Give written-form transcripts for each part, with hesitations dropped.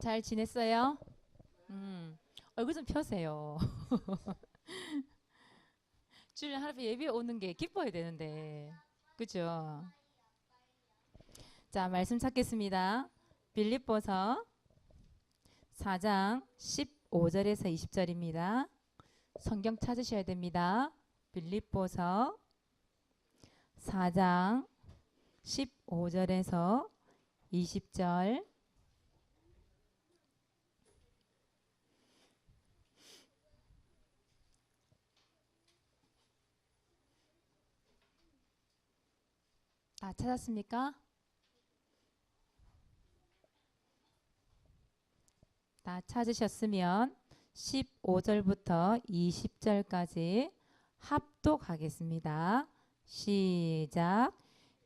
잘 지냈어요? 얼굴 좀 펴세요. 주일 하루에 예배 오는 게 기뻐야 되는데. 그죠? 자, 말씀 찾겠습니다. 빌립보서 4장 15절에서 20절입니다. 성경 찾으셔야 됩니다. 빌립보서 4장 15절에서 20절. 다 찾았습니까? 다 찾으셨으면 15절부터 20절까지 합독하겠습니다. 시작.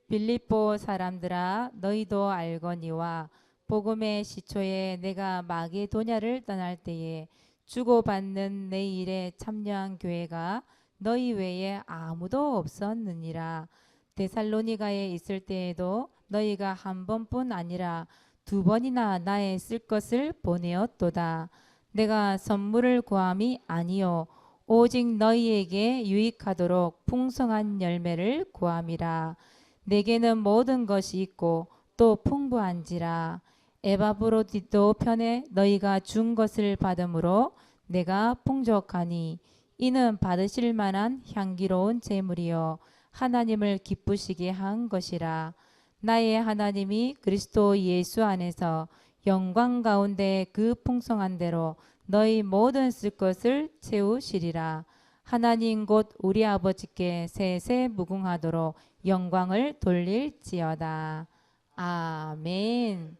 빌립보 사람들아, 너희도 알거니와 복음의 시초에 내가 마게도냐를 떠날 때에 주고받는 내 일에 참여한 교회가 너희 외에 아무도 없었느니라. 데살로니가에 있을 때에도 너희가 한 번뿐 아니라 두 번이나 나의 쓸 것을 보내었도다. 내가 선물을 구함이 아니요 오직 너희에게 유익하도록 풍성한 열매를 구함이라. 내게는 모든 것이 있고 또 풍부한지라. 에바브로디도 편에 너희가 준 것을 받음으로 내가 풍족하니 이는 받으실 만한 향기로운 제물이요 하나님을 기쁘시게 한 것이라. 나의 하나님이 그리스도 예수 안에서 영광 가운데 그 풍성한 대로 너희 모든 쓸 것을 채우시리라. 하나님 곧 우리 아버지께 세세 무궁하도록 영광을 돌릴지어다. 아멘.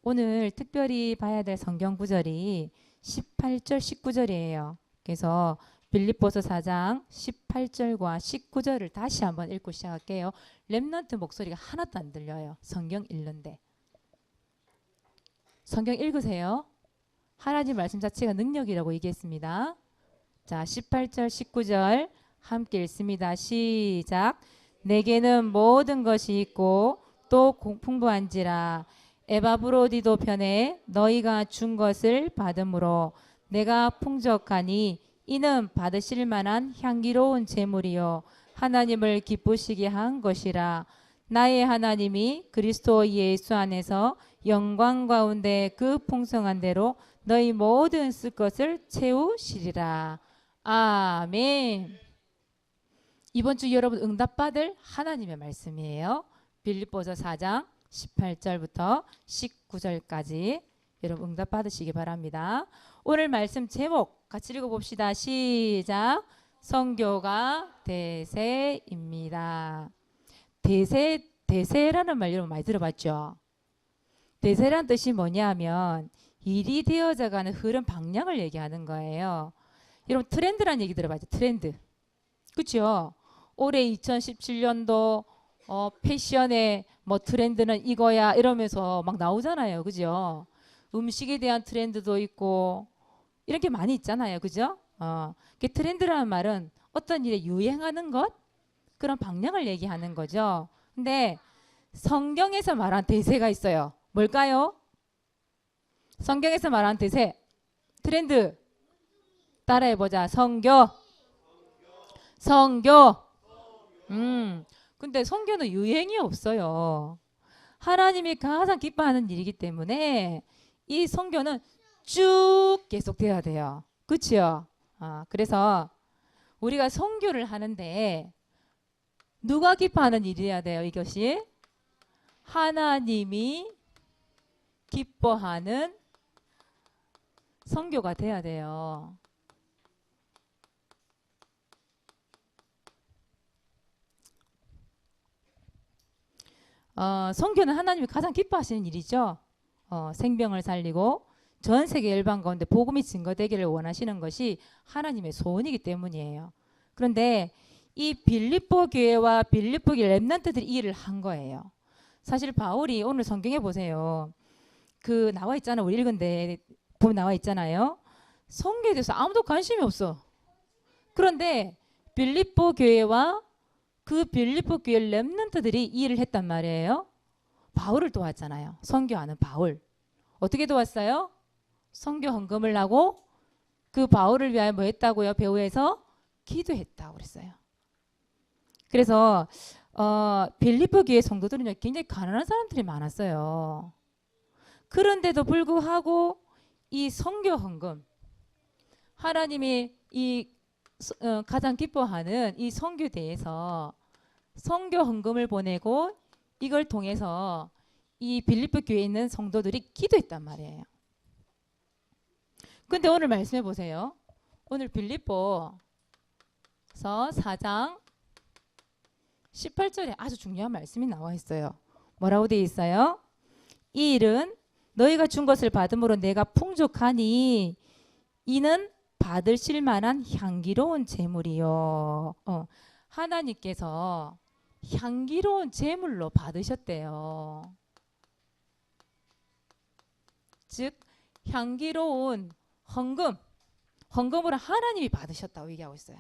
오늘 특별히 봐야 될 성경 구절이 18절 19절이에요. 그래서 빌립보서 4장 18절과 19절을 다시 한번 읽고 시작할게요. 렘넌트 목소리가 하나도 안 들려요. 성경 읽는데. 성경 읽으세요. 하나님 말씀 자체가 능력이라고 얘기했습니다. 자, 18절 19절 함께 읽습니다. 시작. 내게는 모든 것이 있고 또 풍부한지라. 에바브로디도 편에 너희가 준 것을 받음으로 내가 풍족하니 이는 받으실 만한 향기로운 제물이요 하나님을 기쁘시게 한 것이라. 나의 하나님이 그리스도 예수 안에서 영광 가운데 그 풍성한 대로 너희 모든 쓸 것을 채우시리라. 아멘. 이번 주 여러분 응답받을 하나님의 말씀이에요. 빌립보서 4장 18절부터 19절까지 여러분 응답받으시기 바랍니다. 오늘 말씀 제목 같이 읽어봅시다. 시작. 선교가 대세입니다. 대세라는 말 여러분 많이 들어봤죠? 대세란 뜻이 뭐냐면 일이 되어져가는 흐름 방향을 얘기하는 거예요. 여러분 트렌드란 얘기 들어봤죠? 트렌드. 그렇죠? 올해 2017년도 패션의 뭐 트렌드는 이거야 이러면서 막 나오잖아요. 그죠? 음식에 대한 트렌드도 있고 이런 게 많이 있잖아요. 그죠? 그 트렌드라는 말은 어떤 일에 유행하는 것 그런 방향을 얘기하는 거죠. 근데 성경에서 말한 대세가 있어요. 뭘까요? 성경에서 말한 대세 트렌드 따라해보자. 선교. 근데 선교는 유행이 없어요. 하나님이 가장 기뻐하는 일이기 때문에 이 선교는 쭉 계속돼야 돼요. 그렇죠? 그래서 우리가 선교를 하는데 누가 기뻐하는 일이어야 돼요? 이것이 하나님이 기뻐하는 선교가 돼야 돼요. 선교는 하나님이 가장 기뻐하시는 일이죠. 생명을 살리고 전 세계 열방 가운데 복음이 증거되기를 원하시는 것이 하나님의 소원이기 때문이에요. 그런데 이 빌립보 교회와 빌립보 교회 렘넌트들이 이 일을 한 거예요. 사실 바울이 오늘 성경에 보세요. 그 나와 있잖아. 우리 읽은데 보면 나와 있잖아요. 선교에 대해서 아무도 관심이 없어. 그런데 빌립보 교회와 그 빌립보 교회 렘넌트들이 이 일을 했단 말이에요. 바울을 도왔잖아요. 선교하는 바울. 어떻게 도왔어요? 선교 헌금을 하고 그 바울을 위하여 뭐 했다고요? 배후에서 기도했다고 그랬어요. 그래서 빌립보 교회 성도들은 굉장히 가난한 사람들이 많았어요. 그런데도 불구하고 이 선교 헌금, 하나님이 이 가장 기뻐하는 이 선교대에서 선교 헌금을 보내고 이걸 통해서 이 빌립보 교회에 있는 성도들이 기도했단 말이에요. 근데 오늘 말씀해 보세요. 오늘 빌립보서 4장 18절에 아주 중요한 말씀이 나와 있어요. 뭐라고 되어 있어요? 이 일은 너희가 준 것을 받음으로 내가 풍족하니 이는 받으실 만한 향기로운 제물이요. 하나님께서 향기로운 제물로 받으셨대요. 즉 향기로운 헌금으로 하나님이 받으셨다고 얘기하고 있어요.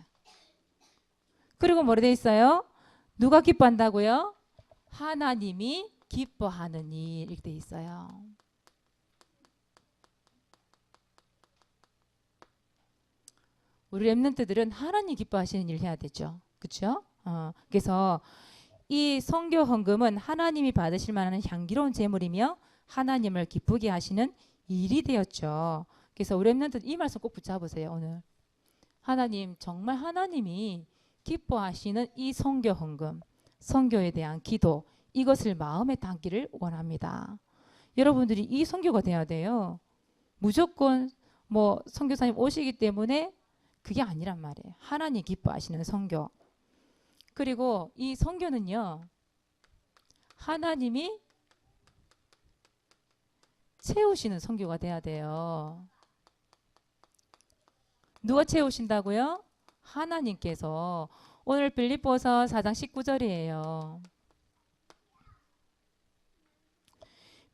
그리고 뭐라 돼 있어요? 누가 기뻐한다고요? 하나님이 기뻐하는 일 이렇게 돼 있어요. 우리 렘넌트들은 하나님 기뻐하시는 일 해야 되죠. 그렇죠? 그래서 이 선교 헌금은 하나님이 받으실 만한 향기로운 제물이며 하나님을 기쁘게 하시는 일이 되었죠. 그래서 우리 렘넌트 이 말씀 꼭 붙잡으세요. 오늘 하나님 정말 하나님이 기뻐하시는 이 선교 헌금, 선교에 대한 기도 이것을 마음에 담기를 원합니다. 여러분들이 이 선교가 돼야 돼요. 무조건 뭐 선교사님 오시기 때문에 그게 아니란 말이에요. 하나님 기뻐하시는 선교. 그리고 이 선교는요. 하나님이 채우시는 선교가 돼야 돼요. 누가 채우신다고요? 하나님께서. 오늘 빌립보서 4장 19절이에요.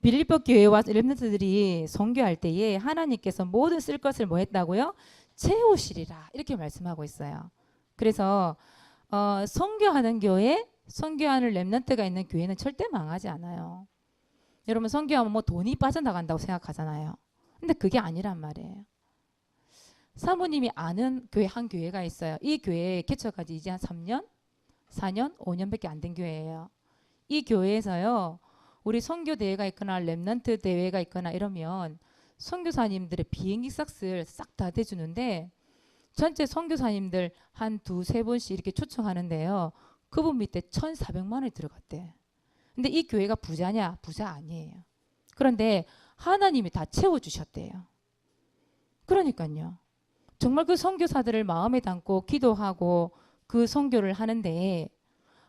빌립보 교회와 렘넌트들이 선교할 때에 하나님께서 모든 쓸 것을 뭐 했다고요? 채우시리라 이렇게 말씀하고 있어요. 그래서 선교하는 교회, 선교하는 렘넌트가 있는 교회는 절대 망하지 않아요. 여러분 선교하면 뭐 돈이 빠져나간다고 생각하잖아요. 근데 그게 아니란 말이에요. 사모님이 아는 교회 한 교회가 있어요. 이 교회 개척까지 이제 한 3년, 4년, 5년밖에 안 된 교회예요. 이 교회에서요. 우리 선교 대회가 있거나 렘넌트 대회가 있거나 이러면 선교사님들의 비행기 싹을 싹 다 대주는데 전체 선교사님들 한 두세 분씩 이렇게 초청하는데요. 그분 밑에 1,400만 원이 들어갔대. 근데 이 교회가 부자냐? 부자 아니에요. 그런데 하나님이 다 채워주셨대요. 그러니까요. 정말 그 선교사들을 마음에 담고 기도하고 그 선교를 하는데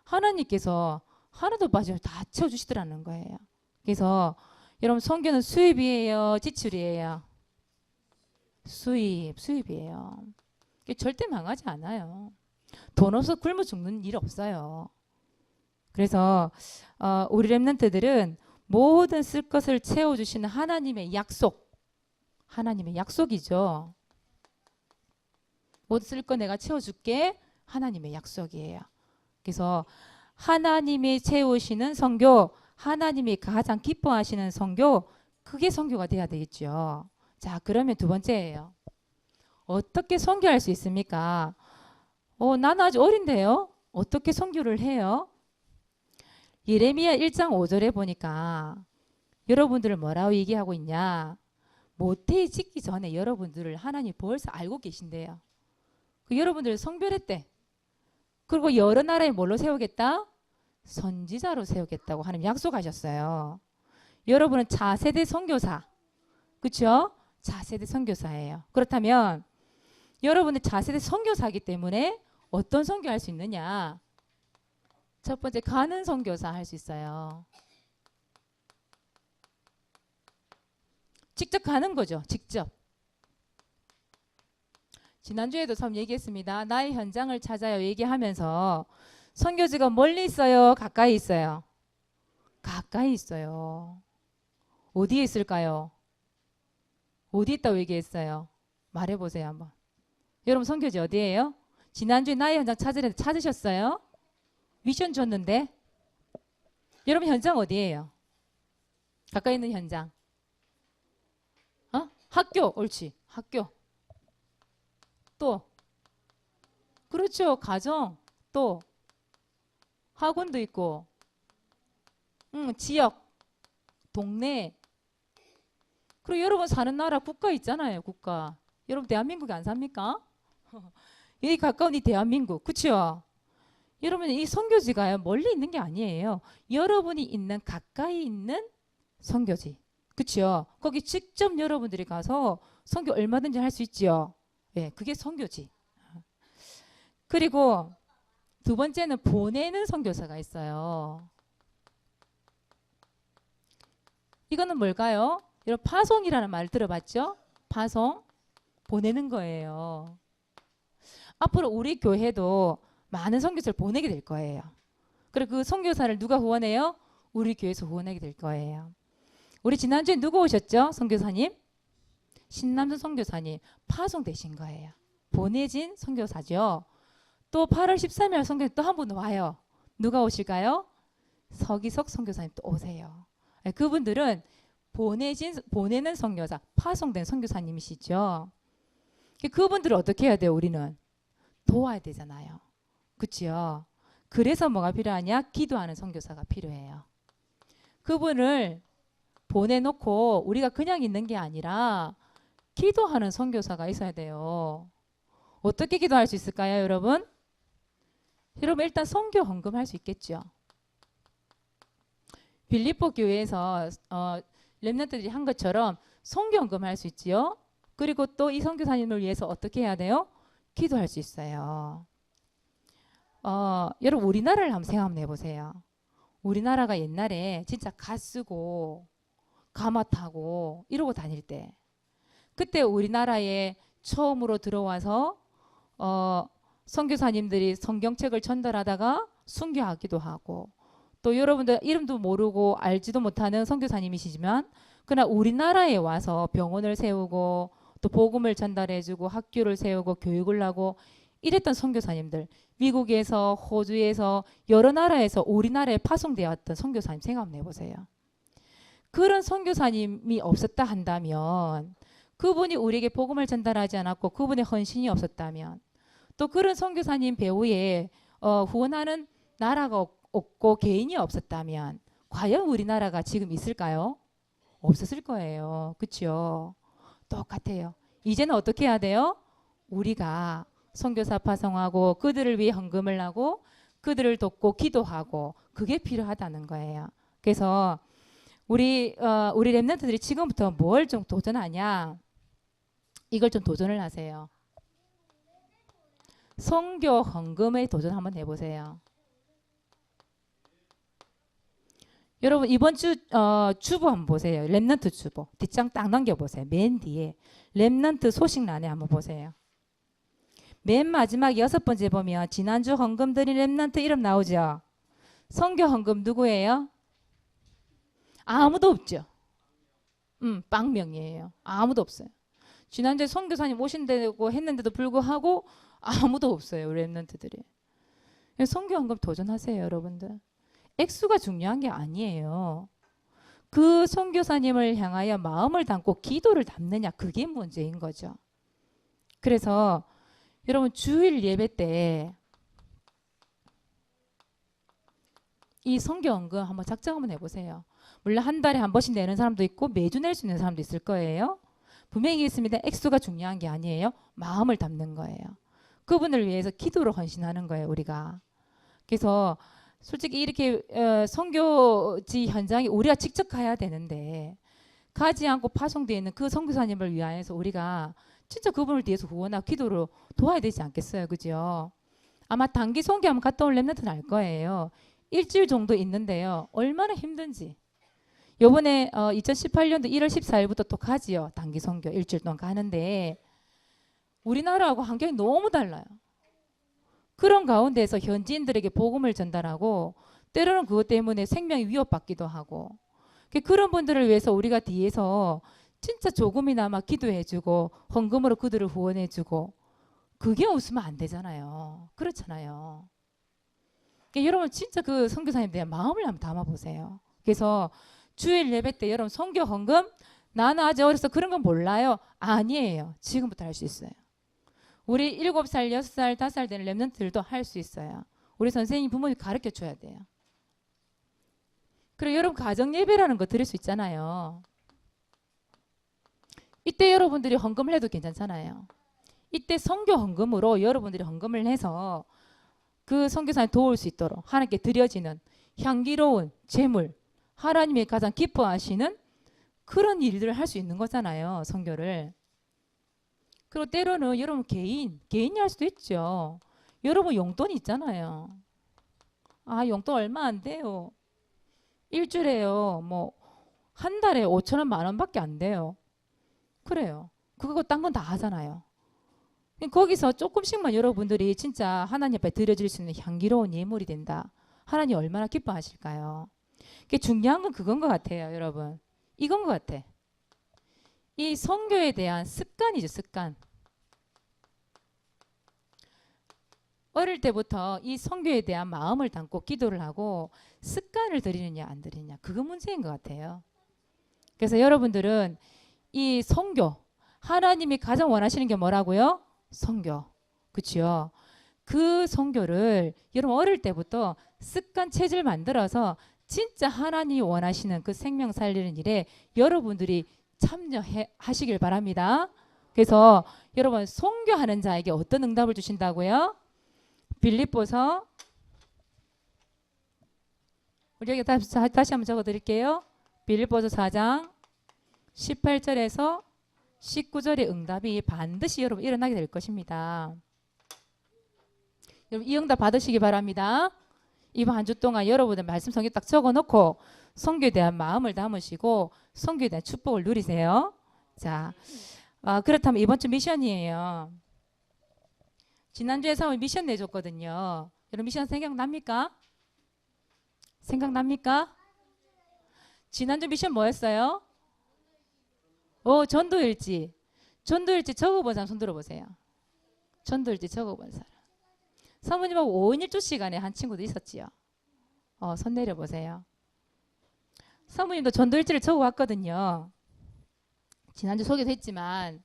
하나님께서 하나도 빠지면 다 채워주시더라는 거예요. 그래서 여러분 선교는 수입이에요? 지출이에요? 수입이에요. 절대 망하지 않아요. 돈 없어 굶어 죽는 일 없어요. 그래서 우리 렘넌트들은 모든 쓸 것을 채워주시는 하나님의 약속이죠. 모든 쓸 거 내가 채워줄게 하나님의 약속이에요. 그래서 하나님이 채우시는 선교, 하나님이 가장 기뻐하시는 선교, 그게 선교가 돼야 되겠죠. 자, 그러면 두 번째예요. 어떻게 선교할 수 있습니까? 나는 아직 어린데요. 어떻게 선교를 해요? 예레미야 1장 5절에 보니까 여러분들을 뭐라고 얘기하고 있냐? 모태에 짓기 전에 여러분들을 하나님 벌써 알고 계신대요. 그 여러분들을 선별했대. 그리고 여러 나라에 뭘로 세우겠다? 선지자로 세우겠다고 하나님 약속하셨어요. 여러분은 차세대 선교사. 그렇죠? 차세대 선교사예요. 그렇다면 여러분은 차세대 선교사이기 때문에 어떤 선교할 수 있느냐? 첫 번째 가는 선교사 할 수 있어요. 직접 가는 거죠. 직접. 지난주에도 처음 얘기했습니다. 나의 현장을 찾아요 얘기하면서 선교지가 멀리 있어요? 가까이 있어요? 가까이 있어요. 어디에 있을까요? 어디 있다고 얘기했어요? 말해보세요 한번. 여러분 선교지 어디예요? 지난주에 나의 현장 찾으려는데 찾으셨어요? 미션 줬는데 여러분 현장 어디예요? 가까이 있는 현장. 학교, 옳지. 학교. 또 그렇죠. 가정. 또 학원도 있고. 지역, 동네. 그리고 여러분 사는 나라 국가 있잖아요. 국가. 여러분 대한민국에 안 삽니까? 여기 가까운 이 대한민국. 그렇죠? 여러분 이 선교지가요. 멀리 있는 게 아니에요. 여러분이 있는 가까이 있는 선교지. 그렇죠? 거기 직접 여러분들이 가서 선교 얼마든지 할 수 있지요. 예, 그게 선교지. 그리고 두 번째는 보내는 선교사가 있어요. 이거는 뭘까요? 여러분 파송이라는 말 들어봤죠? 파송, 보내는 거예요. 앞으로 우리 교회도 많은 선교사를 보내게 될 거예요. 그리고 그 선교사를 누가 후원해요? 우리 교회에서 후원하게 될 거예요. 우리 지난주에 누구 오셨죠? 선교사님? 신남선 선교사님 파송되신 거예요. 보내진 선교사죠. 또 8월 13일 선교사 또 한 분 와요. 누가 오실까요? 서기석 선교사님 또 오세요. 그분들은 보내는 선교사, 파송된 선교사님이시죠. 그분들을 어떻게 해야 돼요? 우리는 도와야 되잖아요. 그렇죠? 그래서 뭐가 필요하냐? 기도하는 선교사가 필요해요. 그분을 보내놓고 우리가 그냥 있는 게 아니라 기도하는 선교사가 있어야 돼요. 어떻게 기도할 수 있을까요, 여러분? 여러분 일단 선교 헌금할 수 있겠죠. 빌립보 교회에서 렘넌트들이 한 것처럼 선교 헌금할 수 있지요. 그리고 또 이 선교사님을 위해서 어떻게 해야 돼요? 기도할 수 있어요. 여러분 우리나라를 한번 생각해 보세요. 우리나라가 옛날에 진짜 가 쓰고 가마 타고 이러고 다닐 때 그때 우리나라에 처음으로 들어와서 선교사님들이 성경책을 전달하다가 순교하기도 하고 또 여러분들 이름도 모르고 알지도 못하는 선교사님이시지만 그러나 우리나라에 와서 병원을 세우고 또 복음을 전달해주고 학교를 세우고 교육을 하고 이랬던 선교사님들 미국에서 호주에서 여러 나라에서 우리나라에 파송되었던 선교사님 생각 해보세요. 그런 선교사님이 없었다 한다면 그분이 우리에게 복음을 전달하지 않았고 그분의 헌신이 없었다면 또 그런 선교사님 배후에 후원하는 나라가 없고 개인이 없었다면 과연 우리나라가 지금 있을까요? 없었을 거예요. 그렇죠? 똑같아요. 이제는 어떻게 해야 돼요? 우리가 선교사 파송하고 그들을 위해 헌금을 하고 그들을 돕고 기도하고 그게 필요하다는 거예요. 그래서 우리 렘넌트들이 지금부터 뭘 좀 도전하냐? 이걸 좀 도전을 하세요. 선교 헌금에 도전 한번 해보세요. 여러분 이번 주 주보 한번 보세요. 렘넌트 주보 뒷장 딱 넘겨보세요. 맨 뒤에 렘넌트 소식란에 한번 보세요. 맨 마지막 6번째 보면 지난주 헌금 드린 렘넌트 이름 나오죠. 선교 헌금 누구예요? 아무도 없죠. 빵명이에요. 아무도 없어요. 지난주에 선교사님 오신다고 했는데도 불구하고 아무도 없어요. 우리 렘넌트들이. 선교 헌금 도전하세요, 여러분들. 액수가 중요한 게 아니에요. 그 선교사님을 향하여 마음을 담고 기도를 담느냐 그게 문제인 거죠. 그래서 여러분 주일 예배 때 이 선교 헌금 한번 작정 한번 해보세요. 물론 한 달에 한 번씩 내는 사람도 있고 매주 낼 수 있는 사람도 있을 거예요. 분명히 있습니다. 액수가 중요한 게 아니에요. 마음을 담는 거예요. 그분을 위해서 기도로 헌신하는 거예요. 우리가. 그래서 솔직히 이렇게 선교지 현장에 우리가 직접 가야 되는데 가지 않고 파송되어 있는 그 선교사님을 위하여서 우리가 진짜 그분을 위해서 후원하고 기도로 도와야 되지 않겠어요. 그죠? 아마 단기 선교하면 갔다 올 렘넌트는 알 거예요. 일주일 정도 있는데요. 얼마나 힘든지. 요번에 2018년도 1월 14일부터 또 가지요. 단기 선교 일주일 동안 가는데 우리나라하고 환경이 너무 달라요. 그런 가운데서 현지인들에게 복음을 전달하고 때로는 그것 때문에 생명이 위협받기도 하고 그런 분들을 위해서 우리가 뒤에서 진짜 조금이나마 기도해주고 헌금으로 그들을 후원해주고 그게 없으면 안 되잖아요. 그렇잖아요. 여러분 진짜 그 선교사님에 대한 마음을 한번 담아보세요. 그래서 주일 예배 때 여러분 선교 헌금 나는 아직 어려서 그런 건 몰라요. 아니에요. 지금부터 할 수 있어요. 우리 7살, 6살, 5살 되는 랩런트들도 할 수 있어요. 우리 선생님, 부모님 가르쳐 줘야 돼요. 그리고 여러분 가정 예배라는 거 드릴 수 있잖아요. 이때 여러분들이 헌금을 해도 괜찮잖아요. 이때 선교 헌금으로 여러분들이 헌금을 해서 그 선교사님 도울 수 있도록 하나님께 드려지는 향기로운 제물, 하나님이 가장 기뻐하시는 그런 일들을 할 수 있는 거잖아요. 선교를. 그리고 때로는 여러분 개인이 할 수도 있죠. 여러분 용돈이 있잖아요. 아, 용돈 얼마 안 돼요. 일주일에요. 뭐 한 달에 5천 원, 10,000원밖에 안 돼요. 그래요. 그거 딴 건 다 하잖아요. 거기서 조금씩만 여러분들이 진짜 하나님 앞에 드려질 수 있는 향기로운 예물이 된다. 하나님 얼마나 기뻐하실까요? 중요한 건 그건 것 같아요, 여러분. 이건 것 같아. 이 선교에 대한 습관이죠, 습관. 어릴 때부터 이 선교에 대한 마음을 담고 기도를 하고 습관을 들이느냐 안 들이느냐, 그거 문제인 것 같아요. 그래서 여러분들은 이 선교, 하나님이 가장 원하시는 게 뭐라고요? 선교. 그렇죠? 그 선교를 여러분 어릴 때부터 습관 체질 만들어서 진짜 하나님이 원하시는 그 생명 살리는 일에 여러분들이 참여하시길 바랍니다. 그래서 여러분 선교하는 자에게 어떤 응답을 주신다고요? 빌립보서, 우리 여기 다시 한번 적어드릴게요. 빌립보서 4장 18절에서 19절의 응답이 반드시 여러분 일어나게 될 것입니다. 여러분 이 응답 받으시기 바랍니다. 이번 한 주 동안 여러분들 말씀 성경 딱 적어놓고 선교에 대한 마음을 담으시고 선교에 대한 축복을 누리세요. 자, 그렇다면 이번 주 미션이에요. 지난주에 사모님 미션 내줬거든요. 여러분 미션 생각납니까? 생각납니까? 지난주 미션 뭐였어요? 전도일지. 전도일지 적어본 사람 손 들어보세요. 전도일지 적어본 사람. 사모님하고 5인 1조 시간에 한 친구도 있었지요. 손 내려보세요. 사모님도 전도일지를 적어왔거든요. 지난주 소개도 했지만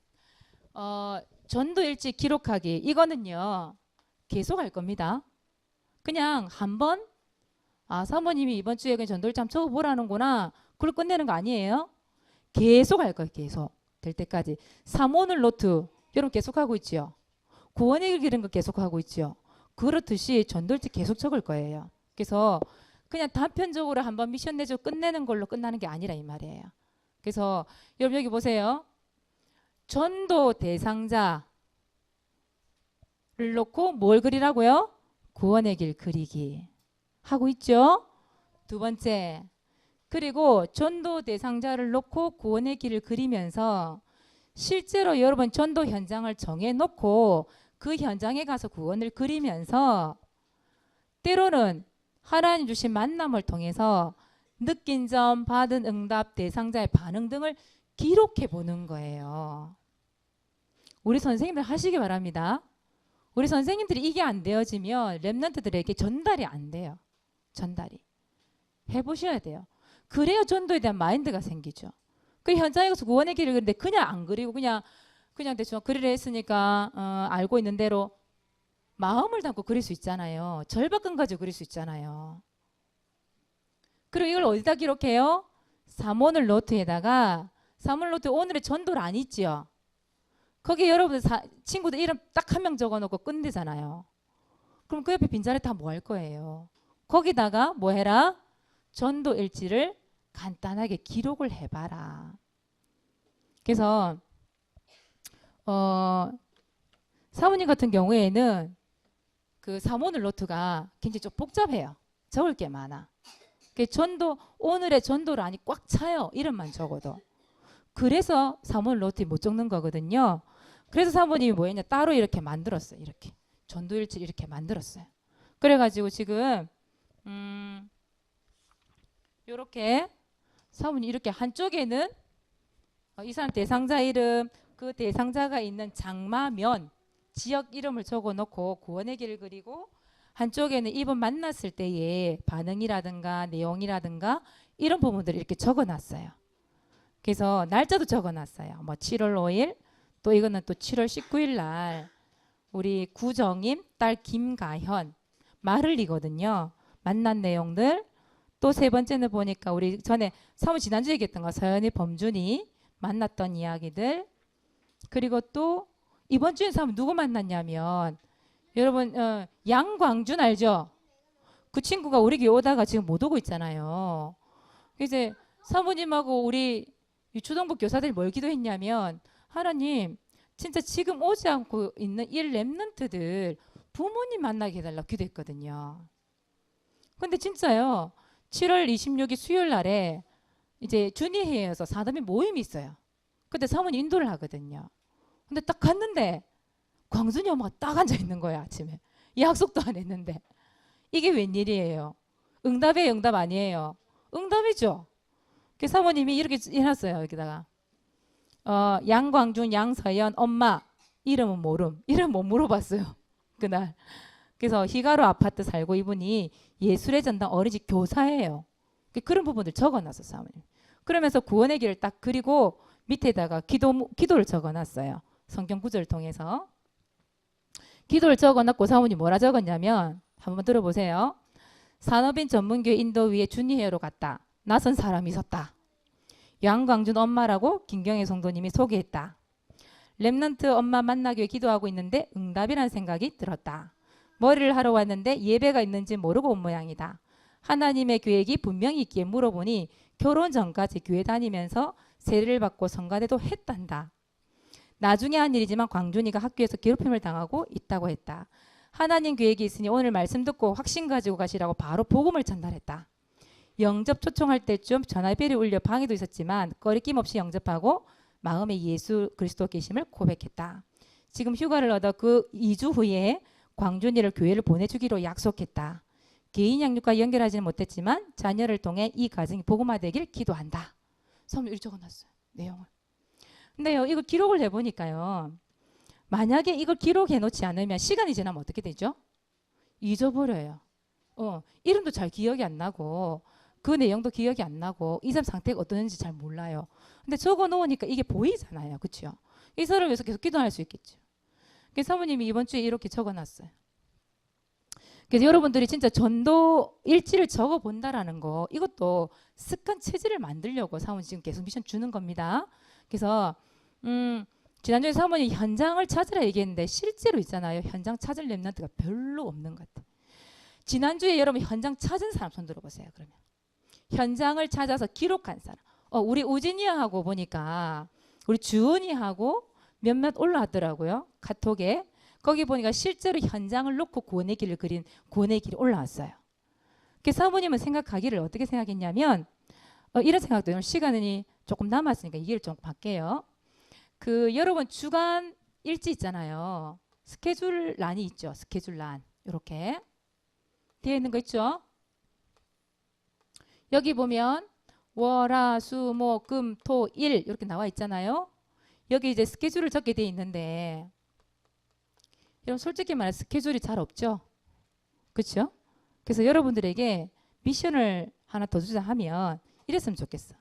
전도일지 기록하기, 이거는요 계속 할 겁니다. 그냥 한번 사모님이 이번 주에 그냥 전도일지 한번 적어보라는구나, 그걸 끝내는 거 아니에요. 계속 할 거예요. 계속 될 때까지. 사모늘 노트 여러분 계속하고 있죠. 구원의 길 기른 거 계속하고 있죠. 그렇듯이 전도일지 계속 적을 거예요. 그래서 그냥 단편적으로 한번 미션 내주고 끝내는 걸로 끝나는 게 아니라 이 말이에요. 그래서 여러분 여기 보세요. 전도 대상자를 놓고 뭘 그리라고요? 구원의 길 그리기 하고 있죠. 두 번째, 그리고 전도 대상자를 놓고 구원의 길을 그리면서 실제로 여러분 전도 현장을 정해놓고 그 현장에 가서 구원을 그리면서 때로는 하나님 주신 만남을 통해서 느낀 점, 받은 응답, 대상자의 반응 등을 기록해 보는 거예요. 우리 선생님들 하시기 바랍니다. 우리 선생님들이 이게 안 되어지면 랩런트들에게 전달이 안 돼요. 전달이. 해보셔야 돼요. 그래야 전도에 대한 마인드가 생기죠. 그 현장에 가서 구원의 길을 그리는데 그냥 안 그리고 그냥 대충 그리려 했으니까 알고 있는 대로 마음을 담고 그릴 수 있잖아요. 절박감 가지고 그릴 수 있잖아요. 그리고 이걸 어디다 기록해요? 사모늘 노트에다가, 사모늘 노트 오늘의 전도를 안 있지요. 거기에 여러분들 친구들 이름 딱 한 명 적어놓고 끝내잖아요. 그럼 그 옆에 빈자리 다 뭐 할 거예요? 거기다가 뭐 해라? 전도 일지를 간단하게 기록을 해봐라. 그래서 사모님 같은 경우에는 그 사모늘 노트가 굉장히 좀 복잡해요. 적을 게 많아. 오늘의 전도를 아니 꽉 차요. 이름만 적어도. 그래서 사모늘 노트에 못 적는 거거든요. 그래서 사모님이 뭐 했냐, 따로 이렇게 만들었어요. 이렇게 전도일지를 이렇게 만들었어요. 그래가지고 지금 이렇게 사모님 이렇게 한쪽에는 이 사람 대상자 이름, 그 대상자가 있는 장마면 지역 이름을 적어놓고 구원의 길을 그리고, 한쪽에는 이분 만났을 때의 반응이라든가 내용이라든가 이런 부분들을 이렇게 적어놨어요. 그래서 날짜도 적어놨어요. 뭐 7월 5일, 또 이거는 또 7월 19일 날 우리 구정임 딸 김가현 말흘이거든요. 만난 내용들. 또 세 번째는 보니까 우리 전에 사무 지난주에 얘기했던 거 서연이 범준이 만났던 이야기들. 그리고 또 이번 주에 사무 누구 만났냐면 여러분 양광준 알죠? 그 친구가 우리 교회 오다가 지금 못 오고 있잖아요. 이제 사모님하고 우리 유초동부 교사들이 뭘 기도했냐면 하나님 진짜 지금 오지 않고 있는 이 렘넌트들 부모님 만나게 해달라고 기도했거든요. 근데 진짜요. 7월 26일 수요일 날에 이제 준이회에서 사담이 모임이 있어요. 근데 사모님 인도를 하거든요. 근데 딱 갔는데 광순이 엄마가 딱 앉아 있는 거야 아침에. 약속도 안 했는데. 이게 웬일이에요? 응답이에요, 응답 아니에요? 응답이죠. 그 사모님이 이렇게 해놨어요. 여기다가 양광준, 양서연 엄마 이름은 모름. 이름 못 물어봤어요. 그날. 그래서 히가로 아파트 살고 이분이 예술의 전당 어린이집 교사예요. 그런 부분들 적어놨어 사모님. 그러면서 구원의 길을 딱 그리고 밑에다가 기도를 적어놨어요. 성경 구절을 통해서. 기도를 적어놨고 사모님 뭐라 적었냐면 한번 들어보세요. 산업인 전문교회 인도위에 준이회로 갔다. 낯선 사람이 섰다. 양광준 엄마라고 김경애 성도님이 소개했다. 렘넌트 엄마 만나기 위해 기도하고 있는데 응답이라는 생각이 들었다. 머리를 하러 왔는데 예배가 있는지 모르고 온 모양이다. 하나님의 계획이 분명히 있기에 물어보니 결혼 전까지 교회 다니면서 세례를 받고 성가대도 했단다. 나중에 한 일이지만 광준이가 학교에서 괴롭힘을 당하고 있다고 했다. 하나님 계획이 있으니 오늘 말씀 듣고 확신 가지고 가시라고 바로 복음을 전달했다. 영접 초청할 때쯤 전화벨이 울려 방해도 있었지만 꺼리낌 없이 영접하고 마음에 예수 그리스도 계심을 고백했다. 지금 휴가를 얻어 그 2주 후에 광준이를 교회를 보내주기로 약속했다. 개인 양육과 연결하지는 못했지만 자녀를 통해 이 가정이 복음화되길 기도한다. 선물 이렇게 적어놨어요. 내용을. 근데요, 이거 기록을 해보니까요. 만약에 이걸 기록해 놓지 않으면 시간이 지나면 어떻게 되죠? 잊어버려요. 이름도 잘 기억이 안 나고 그 내용도 기억이 안 나고 이 사람 상태가 어떠는지 잘 몰라요. 근데 적어 놓으니까 이게 보이잖아요. 그렇죠? 이 사람을 위해서 계속 기도할 수 있겠죠. 그래서 사모님이 이번 주에 이렇게 적어놨어요. 그래서 여러분들이 진짜 전도 일지를 적어본다라는 거 이것도 습관 체질을 만들려고 사모님 지금 계속 미션 주는 겁니다. 그래서 지난주에 사모님 현장을 찾으라 얘기했는데 실제로 있잖아요. 현장 찾을 렘넌트가 별로 없는 것 같아요. 지난주에 여러분 현장 찾은 사람 손 들어보세요. 그러면 현장을 찾아서 기록한 사람. 우리 우진이하고 보니까 우리 주은이하고 몇몇 올라왔더라고요. 카톡에. 거기 보니까 실제로 현장을 놓고 구원의 길을 그린 구원의 길이 올라왔어요. 그 사모님은 생각하기를 어떻게 생각했냐면 이런 생각도 오늘 시간이 조금 남았으니까 얘기를 좀 할게요. 그 여러분 주간 일지 있잖아요. 스케줄란이 있죠. 스케줄란 이렇게 되어 있는 거 있죠. 여기 보면 월화수목금토일 이렇게 나와 있잖아요. 여기 이제 스케줄을 적게 되어 있는데 여러분 솔직히 말해 스케줄이 잘 없죠. 그렇죠? 그래서 여러분들에게 미션을 하나 더 주자 하면 이랬으면 좋겠어.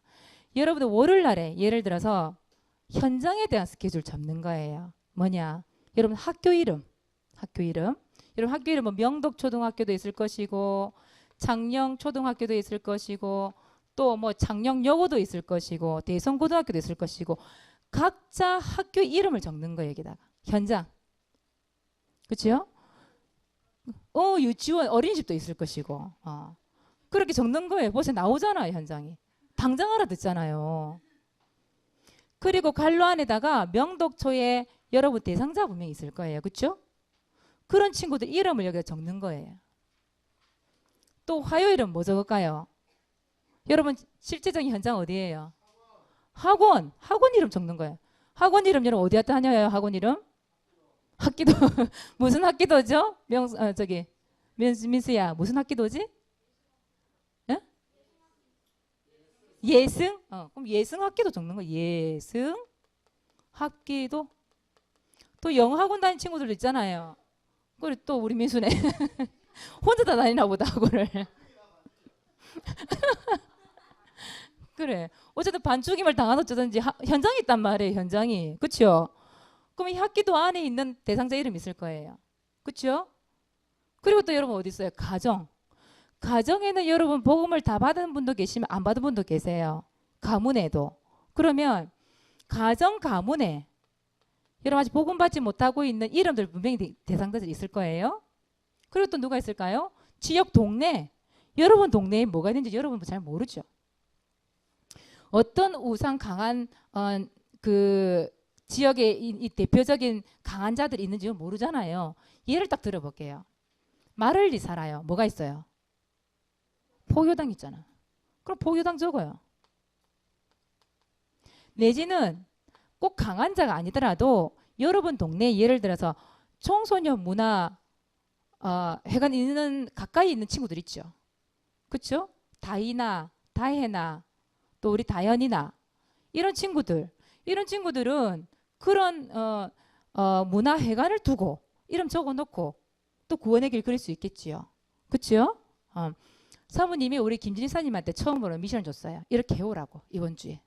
여러분들 월요일 날에 예를 들어서 현장에 대한 스케줄 잡는 거예요. 뭐냐? 여러분 학교 이름. 여러분 학교 이름은 명덕초등학교도 있을 것이고 장령초등학교도 있을 것이고 또 뭐 장령여고도 있을 것이고 대성고등학교도 있을 것이고 각자 학교 이름을 적는 거예요. 여기다가. 현장. 그렇죠? 유치원 어린이집도 있을 것이고 그렇게 적는 거예요. 벌써 나오잖아요. 현장이. 당장 알아듣잖아요. 그리고 갈로 안에다가 명덕초에 여러분 대상자 분명히 있을 거예요. 그렇죠? 그런 친구들 이름을 여기다 적는 거예요. 또 화요일은 뭐 적을까요? 여러분 실제적인 현장 어디예요? 학원 이름 적는 거예요. 학원 이름 여러분 어디 갔다 하냐요? 학원 이름? 학기도 무슨 학기도죠? 민수야 무슨 학기도지? 예? 예승? 그럼 예승 학기도 적는 거예요. 예승 학기도. 또 영어학원 다니는 친구들도 있잖아요. 그리고 또 우리 민수네 혼자 다 다니나 보다 학원을. 그래. 어쨌든 반죽임을 당한 어쩌든지 현장이 있단 말이에요. 현장이. 그렇죠? 그럼 이 학기도 안에 있는 대상자 이름이 있을 거예요. 그렇죠? 그리고 또 여러분 어디 있어요? 가정. 가정에는 여러분 복음을 다 받은 분도 계시면 안 받은 분도 계세요. 가문에도. 그러면 가정 가문에 여러분 아직 복음 받지 못하고 있는 이름들 분명히 대상자들이 있을 거예요. 그리고 또 누가 있을까요? 지역 동네. 여러분 동네에 뭐가 있는지 여러분 잘 모르죠. 어떤 우상 강한 그 지역에 이 대표적인 강한 자들이 있는지 모르잖아요. 예를 딱 들어볼게요. 마를리 살아요. 뭐가 있어요? 포교당 있잖아. 그럼 포교당 적어요. 내지는 꼭 강한 자가 아니더라도 여러분 동네에 예를 들어서 청소년 문화 회관 있는 가까이 있는 친구들 있죠. 그렇죠? 다이나 다혜나 또 우리 다현이나 이런 친구들은 그런 문화회관을 두고 이름 적어놓고 또 구원의 길 그릴 수 있겠지요. 그렇죠? 사모님이 우리 김진사님한테 처음으로 미션을 줬어요. 이렇게 해오라고 이번 주에.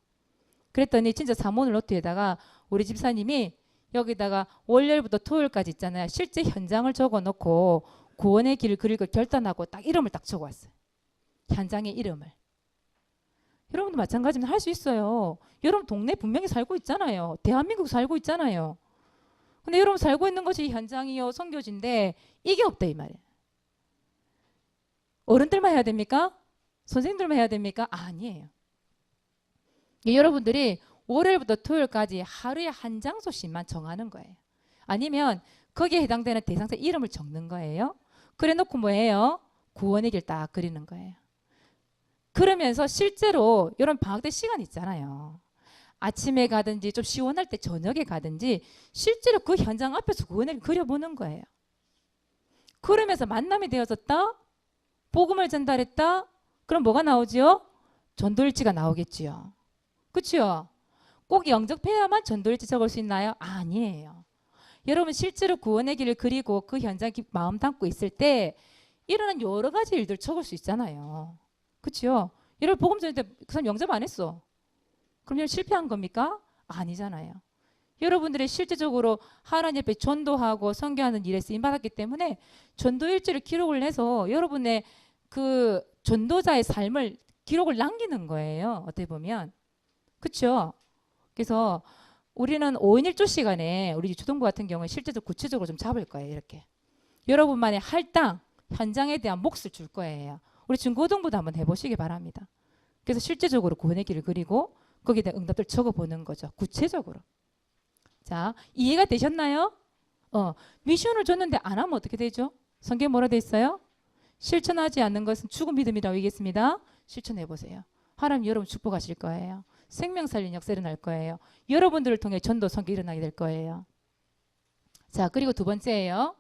그랬더니 진짜 사모님 노트에다가 우리 집사님이 여기다가 월요일부터 토요일까지 있잖아요. 실제 현장을 적어놓고 구원의 길을 그릴 걸 결단하고 딱 이름을 딱 적어왔어요. 현장의 이름을. 여러분도 마찬가지면 할 수 있어요. 여러분 동네 분명히 살고 있잖아요. 대한민국 살고 있잖아요. 근데 여러분 살고 있는 것이 현장이요 선교지인데 이게 없다 이 말이에요. 어른들만 해야 됩니까? 선생님들만 해야 됩니까? 아니에요. 여러분들이 월요일부터 토요일까지 하루에 한 장소씩만 정하는 거예요. 아니면 거기에 해당되는 대상자 이름을 적는 거예요. 그래 놓고 뭐예요? 구원의 길 딱 그리는 거예요. 그러면서 실제로 이런 방학 때 시간 있잖아요. 아침에 가든지 좀 시원할 때 저녁에 가든지 실제로 그 현장 앞에서 구원을 그려보는 거예요. 그러면서 만남이 되어졌다. 복음을 전달했다. 그럼 뭐가 나오지요? 전도일지가 나오겠지요. 그렇죠? 꼭 영접해야만 전도일지 적을 수 있나요? 아니에요. 여러분 실제로 구원의 길을 그리고 그 현장에 마음 담고 있을 때 일어난 여러 가지 일들 적을 수 있잖아요. 그렇죠? 여러분 복음 전할 때 그 사람 영접 안 했어. 그럼 실패한 겁니까? 아니잖아요. 여러분들이 실제적으로 하나님 앞에 전도하고 선교하는 일에 쓰임 받았기 때문에 전도 일지를 기록을 해서 여러분의 그 전도자의 삶을 기록을 남기는 거예요. 어떻게 보면. 그렇죠? 그래서 우리는 5인 1조 시간에 우리 초등부 같은 경우는 실제적으로 구체적으로 좀 잡을 거예요. 이렇게. 여러분만의 할당, 현장에 대한 몫을 줄 거예요. 우리 중고등부도 한번 해보시기 바랍니다. 그래서 실제적으로 구원의 길을 그리고 거기에 대한 응답들 적어보는 거죠. 구체적으로. 자, 이해가 되셨나요? 미션을 줬는데 안 하면 어떻게 되죠? 성경에 뭐라 돼 있어요? 실천하지 않는 것은 죽은 믿음이라고 얘기했습니다. 실천해보세요. 하나님 여러분 축복하실 거예요. 생명 살린 역사 일어날 거예요. 여러분들을 통해 전도 선교 일어나게 될 거예요. 자, 그리고 두 번째예요.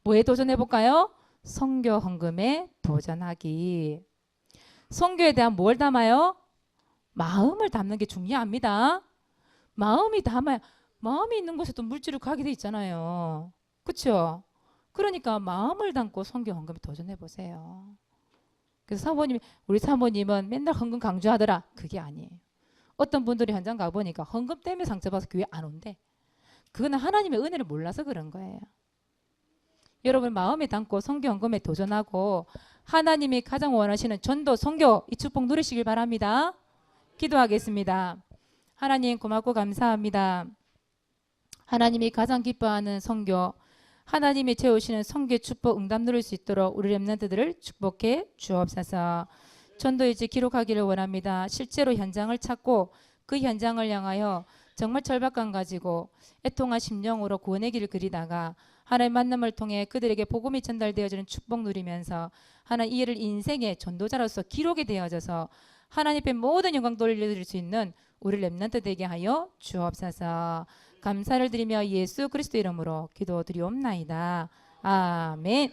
뭐에 도전해볼까요? 선교 헌금에 도전하기. 선교에 대한 뭘 담아요? 마음을 담는 게 중요합니다. 마음이 담아야 마음이 있는 곳에 또 물질을 가게 돼 있잖아요. 그렇죠? 그러니까 마음을 담고 선교 헌금에 도전해 보세요. 그래서 사모님, 우리 사모님은 맨날 헌금 강조하더라. 그게 아니에요. 어떤 분들이 현장 가보니까 헌금 때문에 상처받아서 교회 안 온대. 그거는 하나님의 은혜를 몰라서 그런 거예요. 여러분 마음에 담고 선교 헌금에 도전하고 하나님이 가장 원하시는 전도 선교 이 축복 누리시길 바랍니다. 기도하겠습니다. 하나님 고맙고 감사합니다. 하나님이 가장 기뻐하는 선교, 하나님이 채우시는 선교 축복 응답 누릴 수 있도록 우리 렘넌트들을 축복해 주옵소서. 전도일지 기록하기를 원합니다. 실제로 현장을 찾고 그 현장을 향하여 정말 절박감 가지고 애통한 심령으로 구원의 길을 그리다가 하나님 만남을 통해 그들에게 복음이 전달되어지는 축복 누리면서 하나님 이를 인생의 전도자로서 기록이 되어져서 하나님 앞에 모든 영광 돌려드릴 수 있는 우리 렘넌트 되게 하여 주옵소서. 감사를 드리며 예수 그리스도 이름으로 기도드리옵나이다. 아멘.